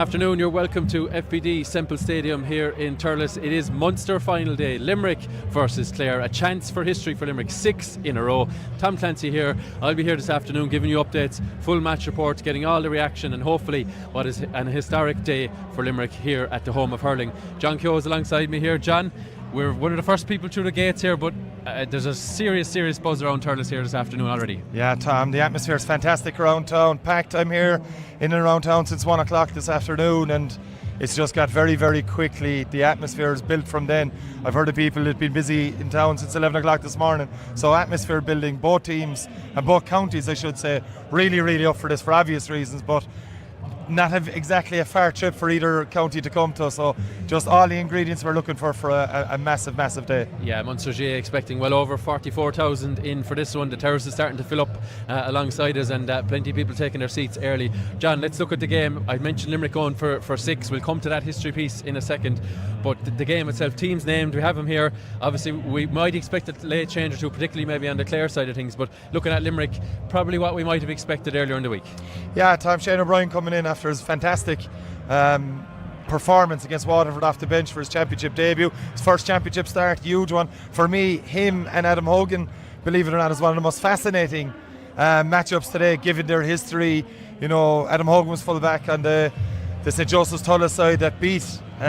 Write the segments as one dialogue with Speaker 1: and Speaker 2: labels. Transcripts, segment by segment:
Speaker 1: Afternoon, you're welcome to FBD Semple Stadium here in Thurles. It is Munster Final day, Limerick versus Clare, a chance for history for Limerick, 6 in a row. Tom Clancy here. I'll be here this afternoon giving you updates, full match reports, getting all the reaction, and hopefully what is an historic day for Limerick here at the home of hurling. John Keogh is alongside me here. John, we're one of the first people through the gates here, but there's a serious buzz around Thurles here this afternoon already.
Speaker 2: Yeah, Tom, the atmosphere is fantastic around town, packed. I'm here in and around town since 1 o'clock this afternoon, and it's just got very quickly. The atmosphere is built from then. I've heard of people that have been busy in town since 11 o'clock this morning. So atmosphere building, both teams and both counties, I should say, really up for this for obvious reasons, but not have exactly a far trip for either county to come to, so just all the ingredients we're looking for a massive day.
Speaker 1: Yeah, Munster GA expecting well over 44,000 in for this one. The terrace is starting to fill up alongside us, and plenty of people taking their seats early. John, let's look at the game. I mentioned Limerick going for 6. We'll come to that history piece in a second, but the game itself, teams named, we have them here. Obviously we might expect a late change or two, particularly maybe on the Clare side of things, but looking at Limerick, probably what we might have expected earlier in the week.
Speaker 2: Yeah, Tom, Shane O'Brien coming in after his fantastic performance against Waterford off the bench for his championship debut. His first championship start, huge one. For me, him and Adam Hogan, believe it or not, is one of the most fascinating matchups today, given their history. You know, Adam Hogan was full back on the St. Joseph's Thurles side that beat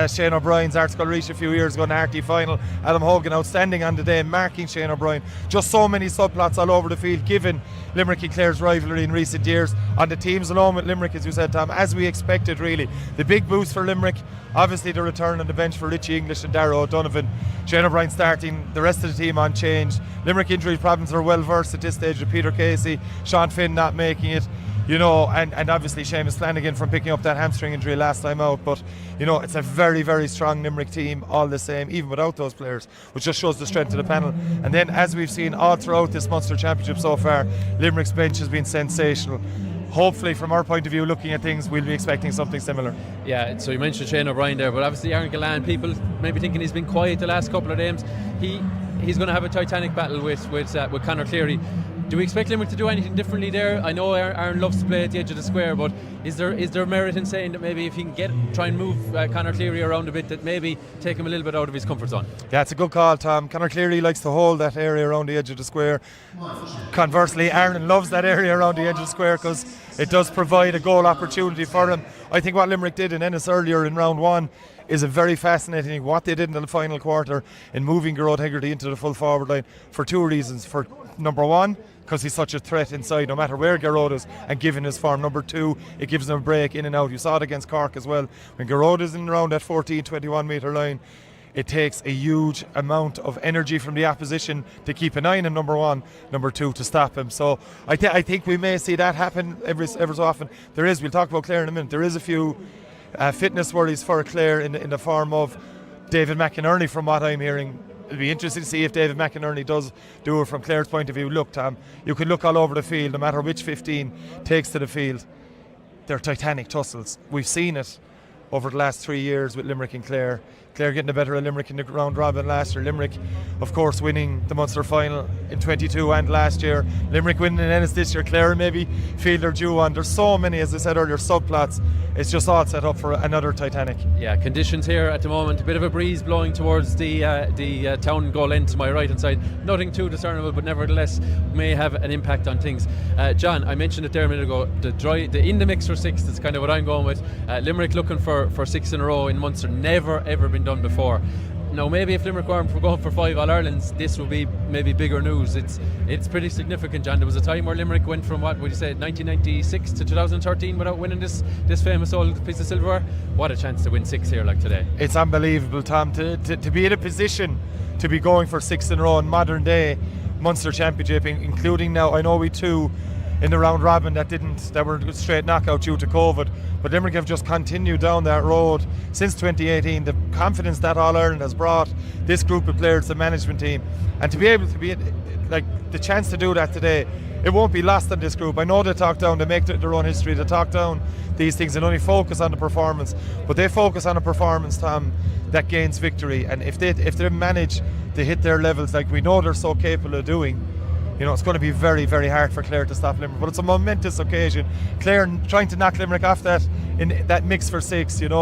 Speaker 2: Shane O'Brien's Artskull Reach a few years ago in the RT final. Adam Hogan outstanding on the day, marking Shane O'Brien. Just so many subplots all over the field, given Limerick and Clare's rivalry in recent years. On the teams alone with Limerick, as you said, Tom, as we expected really. The big boost for Limerick, obviously the return on the bench for Richie English and Darragh O'Donovan. Shane O'Brien starting, the rest of the team unchanged. Limerick injury problems are well versed at this stage with Peter Casey, Sean Finn not making it. You know, and obviously Seamus Flanagan from picking up that hamstring injury last time out. But, you know, it's a very strong Limerick team all the same, even without those players, which just shows the strength of the panel. And then, as we've seen all throughout this Munster Championship so far, Limerick's bench has been sensational. Hopefully, from our point of view, looking at things, we'll be expecting something similar.
Speaker 1: Yeah, so you mentioned Shane O'Brien there, but obviously Aaron Gillan, people maybe thinking he's been quiet the last couple of games. He's going to have a titanic battle with Conor Cleary. Do we expect Limerick to do anything differently there? I know Aaron loves to play at the edge of the square, but is there merit in saying that maybe if he can try and move Conor Cleary around a bit, that maybe take him a little bit out of his comfort zone?
Speaker 2: Yeah, it's a good call, Tom. Conor Cleary likes to hold that area around the edge of the square. Conversely, Aaron loves that area around the edge of the square because it does provide a goal opportunity for him. I think what Limerick did in Ennis earlier in round 1 is a very fascinating thing. What they did in the final quarter in moving Gearóid Hegarty into the full forward line for 2 reasons. For number 1, because he's such a threat inside no matter where Gearóid is and given his form. Number 2, it gives him a break in and out. You saw it against Cork as well. When Gearóid is in around that 14-21 metre line, it takes a huge amount of energy from the opposition to keep an eye on him, number 1. Number 2, to stop him. So I think we may see that happen ever so often. We'll talk about Clare in a minute. There is a few fitness worries for Clare in the form of David McInerney, from what I'm hearing. It'll be interesting to see if David McInerney does do it from Clare's point of view. Look, Tom, you can look all over the field, no matter which 15 takes to the field. They're titanic tussles. We've seen it over the last 3 years with Limerick and Clare. Clare getting the better of Limerick in the round robin last year. Limerick, of course, winning the Munster Final in 22 and last year. Limerick winning in Ennis this year. Clare maybe feel their due on. There's so many, as I said earlier, subplots. It's just all set up for another titanic.
Speaker 1: Yeah, conditions here at the moment. A bit of a breeze blowing towards the town goal end to my right hand side. Nothing too discernible, but nevertheless may have an impact on things. John, I mentioned it there a minute ago. The in the mix for 6. That's kind of what I'm going with. Limerick looking for 6 in a row in Munster. Never ever been done before. Now, maybe if Limerick weren't going for 5 All-Irelands, this would be maybe bigger news. It's pretty significant, John. There was a time where Limerick went from, 1996 to 2013 without winning this famous old piece of silverware. What a chance to win 6 here like today.
Speaker 2: It's unbelievable, Tom, to be in a position to be going for 6 in a row in modern day Munster Championship, including now, I know we 2 in the round robin that were straight knockout due to COVID, but Limerick have just continued down that road since 2018. The confidence that All-Ireland has brought this group of players, the management team, and to be able to be like the chance to do that today, it won't be lost on this group. I know they talk down, they make their own history, they talk down these things and only focus on the performance, but they focus on a performance, Tom, that gains victory. And if they manage to hit their levels like we know they're so capable of doing, it's going to be very, very hard for Clare to stop Limerick. But it's a momentous occasion. Clare trying to knock Limerick off that in that mix for 6, and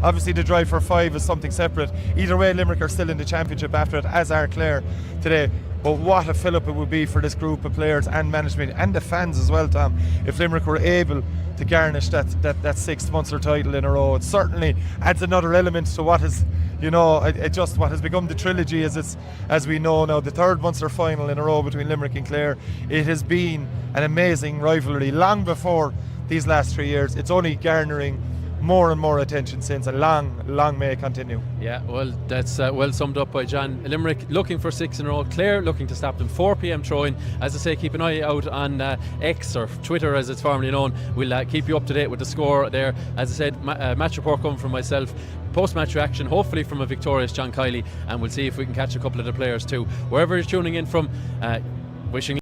Speaker 2: obviously the drive for 5 is something separate. Either way, Limerick are still in the championship after it, as are Clare today. But what a fill-up it would be for this group of players and management and the fans as well, Tom, if Limerick were able to garnish that 6th Munster title in a row. It certainly adds another element to what is, what has become the trilogy as we know now, the 3rd Munster final in a row between Limerick and Clare. It has been an amazing rivalry long before these last 3 years. It's only garnering more and more attention since, and long may it continue.
Speaker 1: Yeah, well, that's well summed up by John. Limerick looking for 6 in a row, Clare looking to stop them. 4 p.m. throw-in. As I say, keep an eye out on X, or Twitter as it's formerly known. We'll keep you up to date with the score there. As I said, match report coming from myself, post-match reaction hopefully from a victorious John Kiley, and we'll see if we can catch a couple of the players too. Wherever you're tuning in from, wishing